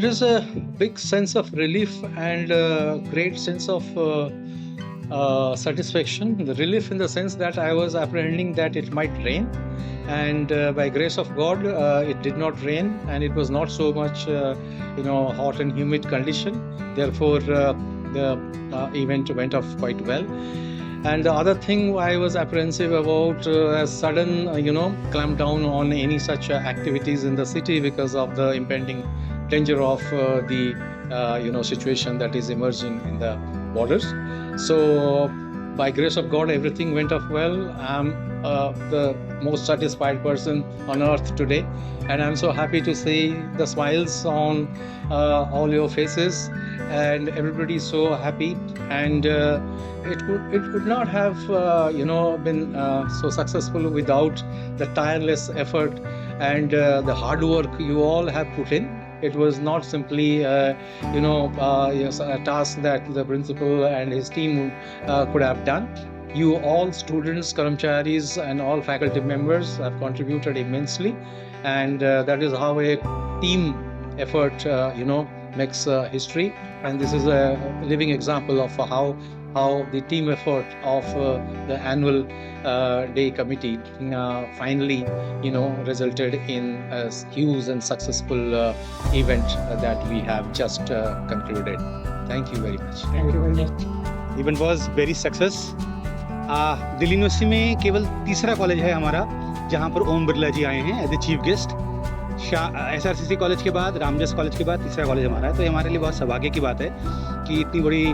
It is a big sense of relief and a great sense of satisfaction. The relief in the sense that I was apprehending that it might rain, and by grace of God, it did not rain, and it was not so much, hot and humid condition. Therefore, the event went off quite well. And the other thing I was apprehensive about a sudden, clamp down on any such activities in the city because of the impending danger of the situation that is emerging in the borders. So, by grace of God, everything went off well. I'm the most satisfied person on earth today, and I'm so happy to see the smiles on all your faces, and everybody is so happy. And it could not have been so successful without the tireless effort and the hard work you all have put in. It was not simply a task that the principal and his team could have done. You all students, Karamcharis and all faculty members have contributed immensely, and that is how a team effort makes history. And this is a living example of how the team effort of the annual day committee finally resulted in a huge and successful event that we have just concluded. Thank you very much. Thank you very much. Event was very success. Delhi university में केवल तीसरा college है हमारा जहाँ पर ओम बिरला जी आए हैं as a chief guest. SRCC college के बाद, रामजस कॉलेज के बाद तीसरा कॉलेज हमारा है, तो हमारे लिए बहुत सौभाग्य की बात है कि इतनी बड़ी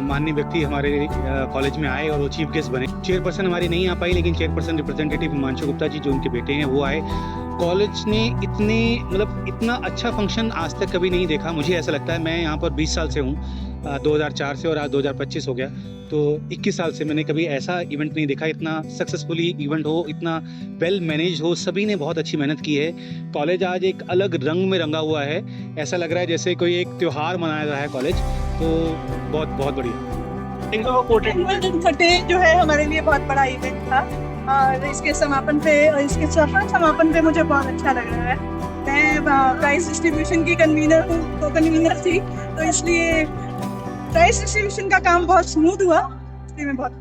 माननीय व्यक्ति हमारे कॉलेज में आए और वो चीफ गेस्ट बने। चेयरपर्सन हमारी नहीं आ पाई, लेकिन चेयरपर्सन रिप्रेजेंटेटिव हिमांशु गुप्ता जी जो उनके बेटे हैं वो आए। कॉलेज ने इतना अच्छा फंक्शन आज तक कभी नहीं देखा। मुझे ऐसा लगता है, मैं यहाँ पर 20 साल से हूँ, 2004 से, और आज 2025 हो गया, तो 21 साल से मैंने कभी ऐसा इवेंट नहीं देखा। इतना सक्सेसफुली इवेंट हो, इतना वेल मैनेज हो, सभी ने बहुत अच्छी मेहनत की है। कॉलेज आज एक अलग रंग में रंगा हुआ है, ऐसा लग रहा है जैसे कोई एक त्यौहार मनाया रहा है कॉलेज, तो बहुत बहुत बढ़िया। जो है हमारे लिए बहुत बड़ा इवेंट था, और इसके सफल समापन पे मुझे बहुत अच्छा लग रहा है। मैं प्राइज डिस्ट्रीब्यूशन की कन्वीनर थी, तो इसलिए प्राइज डिस्ट्रीब्यूशन का काम बहुत स्मूथ हुआ, इसलिए मैं बहुत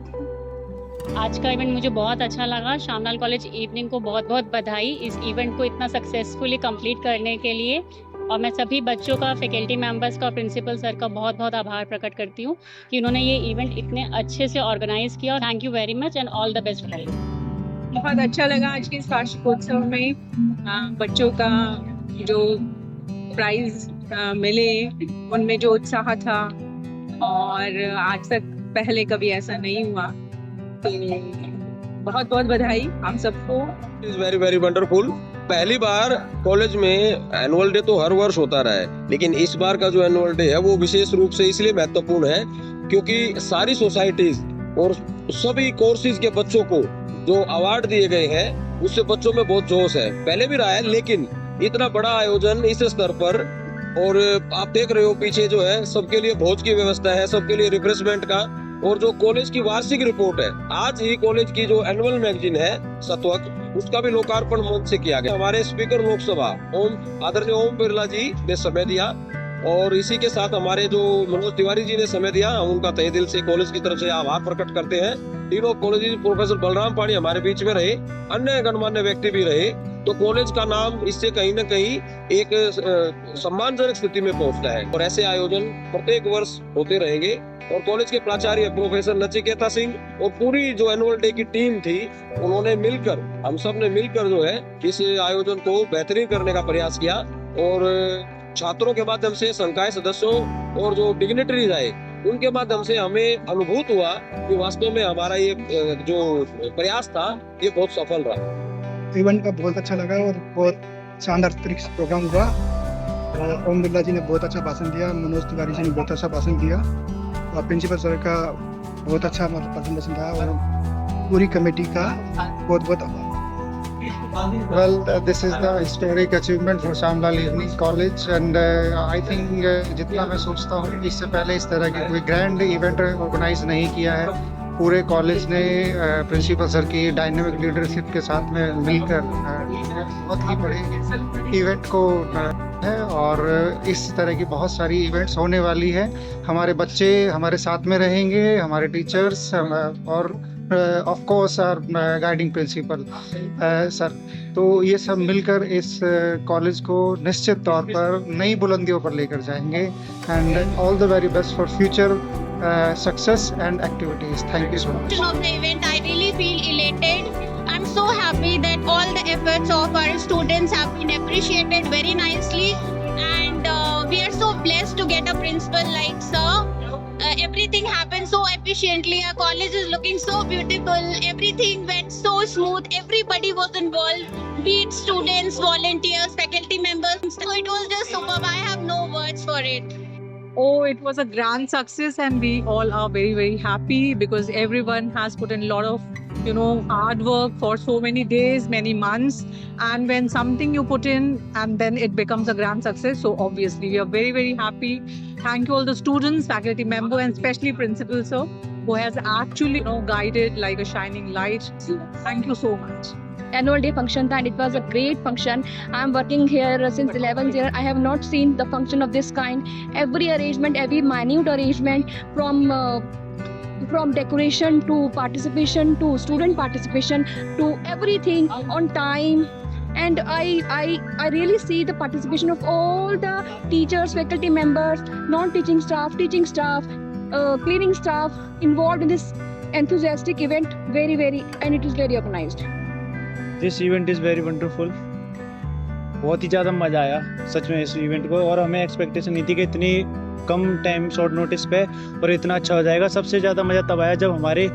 आज का इवेंट मुझे बहुत अच्छा लगा। श्यामलाल कॉलेज इवनिंग को बहुत बहुत बधाई इस इवेंट को इतना सक्सेसफुली कंप्लीट करने के लिए, और मैं सभी बच्चों का, फैकल्टी मेंबर्स का, प्रिंसिपल सर का बहुत बहुत आभार प्रकट करती हूँ कि उन्होंने ये इवेंट इतने अच्छे से ऑर्गेनाइज किया। Thank you very much and all the best for you. बहुत अच्छा लगा आज के इस वार्षिकोत्सव में बच्चों का जो प्राइज मिले, उनमें जो उत्साह था, और आज तक पहले कभी ऐसा नहीं हुआ, तो बहुत बहुत बधाई आप सबको। Is very very wonderful. पहली बार कॉलेज में एनुअल डे तो हर वर्ष होता रहा है, लेकिन इस बार का जो एनुअल डे है वो विशेष रूप से इसलिए महत्वपूर्ण है क्योंकि सारी सोसाइटीज और सभी कोर्सेज के बच्चों को जो अवार्ड दिए गए हैं उससे बच्चों में बहुत जोश है। पहले भी रहा है, लेकिन इतना बड़ा आयोजन इस स्तर पर, और आप देख रहे हो पीछे जो है सबके लिए भोज की व्यवस्था है, सबके लिए रिफ्रेशमेंट का, और जो कॉलेज की वार्षिक रिपोर्ट है, आज ही कॉलेज की जो एनुअल मैगजीन है सत्वक, उसका भी लोकार्पण मंच से किया गया। हमारे स्पीकर लोकसभा आदरणीय ओम बिरला जी ने समय दिया, और इसी के साथ हमारे जो मनोज तिवारी जी ने समय दिया, हम उनका तहे दिल से कॉलेज की तरफ से आभार प्रकट करते हैं। तीनों कॉलेज प्रोफेसर बलराम पाणी हमारे बीच में रहे, अन्य गणमान्य व्यक्ति भी रहे, तो कॉलेज का नाम इससे कहीं न कहीं एक सम्मानजनक स्थिति में पहुंचता है। और ऐसे आयोजन प्रत्येक वर्ष होते रहेंगे। और कॉलेज के प्राचार्य प्रोफेसर नचिकेता सिंह और पूरी जो एनुअल डे की टीम थी, उन्होंने मिलकर, हम सब ने मिलकर जो है इस आयोजन को बेहतरीन करने का प्रयास किया। और छात्रों के माध्यम से, संकाय सदस्यों और जो डिग्निटरीज आए, उनके माध्यम से हमें अनुभूत हुआ कि वास्तव में हमारा ये जो प्रयास था ये बहुत सफल रहा। इवेंट का बहुत अच्छा लगा और बहुत शानदार तरीके से प्रोग्राम हुआ। ओम बिरला जी ने बहुत अच्छा भाषण दिया, मनोज तिवारी जी ने बहुत अच्छा भाषण दिया, और प्रिंसिपल सर का बहुत अच्छा प्रेजेंटेशन था, और पूरी कमेटी का बहुत बहुत आभार। Well, this is the historic achievement for Shyamlal Evening College, and I think जितना मैं सोचता हूँ इससे पहले इस तरह की कोई ग्रैंड इवेंट ऑर्गेनाइज नहीं किया है। पूरे कॉलेज ने प्रिंसिपल सर की डायनेमिक लीडरशिप के साथ में मिलकर बहुत ही बड़े इवेंट को है और इस तरह की बहुत सारी इवेंट्स होने वाली है। हमारे बच्चे हमारे साथ में रहेंगे, हमारे टीचर्स और of course our guiding principal sir. तो ये सब मिलकर इस कॉलेज को निश्चित तौर पर नई बुलंदियों पर लेकर जाएंगे। And all the very best for future success and activities. Thank you so much. Of the event, I really feel elated. I'm so happy that all the efforts of our students have been appreciated very nicely, and we are so blessed to get a principal like sir. Everything happened so efficiently. Our college is looking so beautiful. Everything went so smooth. Everybody was involved, be it students, volunteers, faculty members. So it was just superb. I have no words for it. Oh, it was a grand success, and we all are very, very happy because everyone has put in a lot of, hard work for so many days, many months. And when something you put in and then it becomes a grand success, so obviously we are very, very happy. Thank you all the students, faculty member, and especially principal sir, who has actually, guided like a shining light. Thank you so much. Annual day function and it was a great function. I'm working here since 11th year. I have not seen the function of this kind. Every arrangement, every minute arrangement, from decoration to participation to student participation to everything on time. And I really see the participation of all the teachers, faculty members, non-teaching staff, teaching staff, cleaning staff involved in this enthusiastic event. Very, very, and it is very organized. This event is very wonderful. बहुत ही ज़्यादा मज़ा आया सच में इस event को, और हमें expectation नहीं थी कि इतनी कम टाइम शॉर्ट नोटिस पे और इतना अच्छा हो जाएगा। सबसे ज़्यादा मज़ा तब आया जब हमारे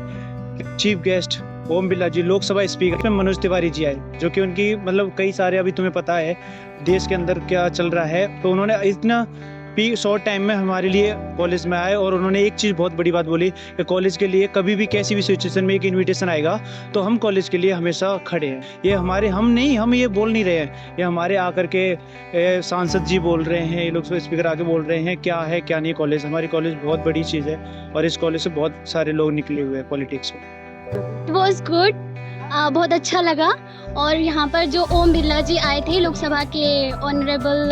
चीफ गेस्ट ओम बिरला जी, लोकसभा स्पीकर में मनोज तिवारी जी आए, जो कि उनकी कई सारे अभी तुम्हें पता है देश के अंदर क्या चल रहा है, तो उन्होंने इतना शॉर्ट टाइम में हमारे लिए कॉलेज में आए और उन्होंने एक चीज़ बहुत बड़ी बात बोली कि कॉलेज के लिए कभी भी कैसी भी सिचुएशन में एक इनविटेशन आएगा तो हम कॉलेज के लिए हमेशा खड़े हैं। ये हम ये बोल नहीं रहे हैं, ये हमारे आकर के सांसद जी बोल रहे हैं, ये लोकसभा स्पीकर आके बोल रहे हैं क्या है क्या नहीं कॉलेज। हमारी कॉलेज बहुत बड़ी चीज़ है और इस कॉलेज से बहुत सारे लोग निकले हुए हैं पॉलिटिक्स में। It was good. बहुत अच्छा लगा। और यहाँ पर जो ओम बिरला जी आए थे, लोकसभा के ऑनरेबल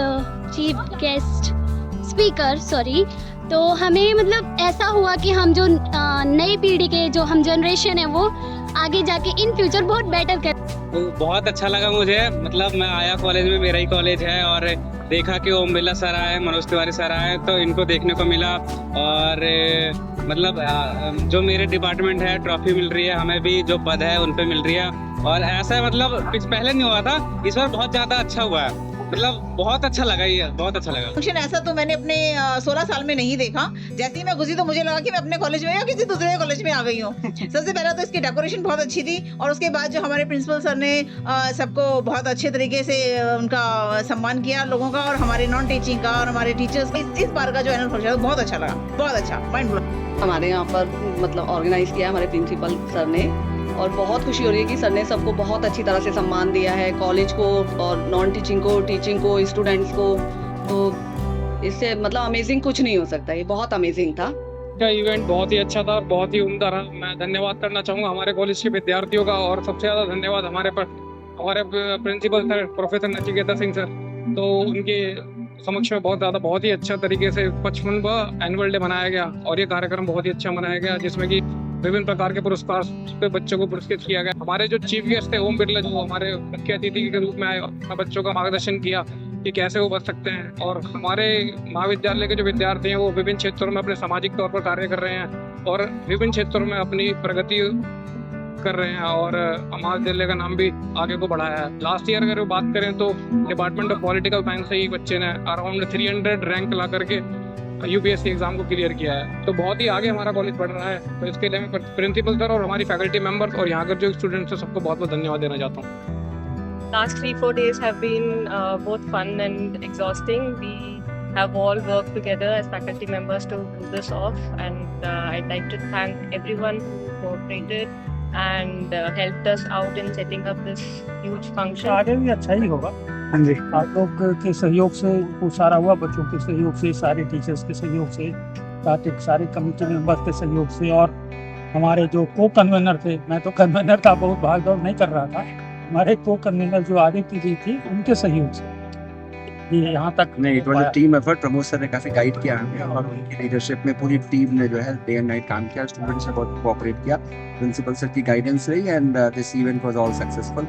चीफ गेस्ट स्पीकर, तो हमें ऐसा हुआ कि हम जो नई पीढ़ी के जो हम जनरेशन है वो आगे जाके इन फ्यूचर बहुत बेटर कर। बहुत अच्छा लगा मुझे, मैं आया कॉलेज में, मेरा ही कॉलेज है, और देखा कि ओम बिरला सर आए, मनोज तिवारी सर आए, तो इनको देखने को मिला। और जो मेरे डिपार्टमेंट है ट्रॉफी मिल रही है, हमें भी जो पद है उन पे मिल रही है, और ऐसा पहले नहीं हुआ था, इस बार बहुत ज़्यादा अच्छा हुआ है। बहुत अच्छा लगा, ये बहुत अच्छा लगा। फंक्शन ऐसा तो मैंने अपने 16 साल में नहीं देखा। जैसे ही मैं घुसी तो मुझे लगा कि मैं अपने कॉलेज में या किसी दूसरे कॉलेज में आ गई हूँ। सबसे पहला तो इसकी डेकोरेशन बहुत अच्छी थी, और उसके बाद जो हमारे प्रिंसिपल सर ने सबको बहुत अच्छे तरीके से उनका सम्मान किया लोगों का, और हमारे नॉन टीचिंग का और हमारे टीचर्स। इस बार का जो एनुअल फंक्शन बहुत अच्छा लगा, बहुत अच्छा, माइंड ब्लोइंग। हमारे यहाँ पर ऑर्गेनाइज किया हमारे प्रिंसिपल सर ने, और बहुत खुशी हो रही है कि सर ने सबको बहुत अच्छी तरह से सम्मान दिया है, कॉलेज को और नॉन टीचिंग को, टीचिंग को, स्टूडेंट्स को। तो इससे अमेजिंग कुछ नहीं हो सकता, ये बहुत अमेजिंग था। का इवेंट बहुत ही अच्छा था और बहुत ही उम्दा रहा। मैं धन्यवाद करना चाहूँगा हमारे कॉलेज के विद्यार्थियों का, और सबसे ज़्यादा धन्यवाद हमारे principal sir professor Nachiketa Singh sir. तो उनके समक्ष में बहुत ही अच्छा तरीके से 55वां एनुअल डे मनाया गया, और ये कार्यक्रम बहुत ही अच्छा मनाया गया, जिसमें कि विभिन्न प्रकार के पुरस्कार पे बच्चों को पुरस्कृत किया गया। हमारे जो चीफ गेस्ट थे ओम बिरला, जो हमारे मुख्य अतिथि के रूप में आए, और बच्चों का मार्गदर्शन किया कि कैसे वो बच सकते हैं। और हमारे महाविद्यालय के जो विद्यार्थी हैं वो विभिन्न क्षेत्रों में अपने सामाजिक तौर पर कार्य कर रहे हैं, और विभिन्न क्षेत्रों में अपनी प्रगति कर रहे हैं, और महाविद्यालय का नाम भी आगे को बढ़ाया है। लास्ट ईयर अगर बात करें तो डिपार्टमेंट ऑफ पॉलिटिकल साइंस से ही बच्चे ने अराउंड 300 रैंक ला करके यूपीएससी एग्जाम को क्लियर किया है। तो बहुत ही आगे हमारा कॉलेज बढ़ रहा है। तो इसके लिए मैं प्रिंसिपल सर और हमारी फैकल्टी मेंबर्स और यहाँ के जो स्टूडेंट्स हैं सबको बहुत बहुत धन्यवाद देना चाहता हूँ। Last 3-4 days have been both fun and exhausting. We have all worked together as faculty members to pull this off, and I'd like to thank everyone who cooperated and helped us out in setting up this huge function. आगे भी अच्छा ही होगा। हाँ जी, आप लोग के सहयोग से वो सारा हुआ, बच्चों के सहयोग से, सारे टीचर्स के सहयोग से, सारे कमेटी मेंबर्स के सहयोग से, और हमारे जो को कन्वीनर थे, मैं तो कन्वीनर था, बहुत भाग दौड़ नहीं कर रहा था, हमारे को कन्वीनर जो आदित्य जी थी उनके सहयोग से ये यहाँ तक नहीं, it was a team effort. Pramod sir ने काफी गाइड किया हमें और उनकी लीडरशिप में पूरी टीम ने जो है डे एंड नाइट काम किया, स्टूडेंट्स ने बहुत कोऑपरेट किया, प्रिंसिपल सर की गाइडेंस रही and this event was all successful.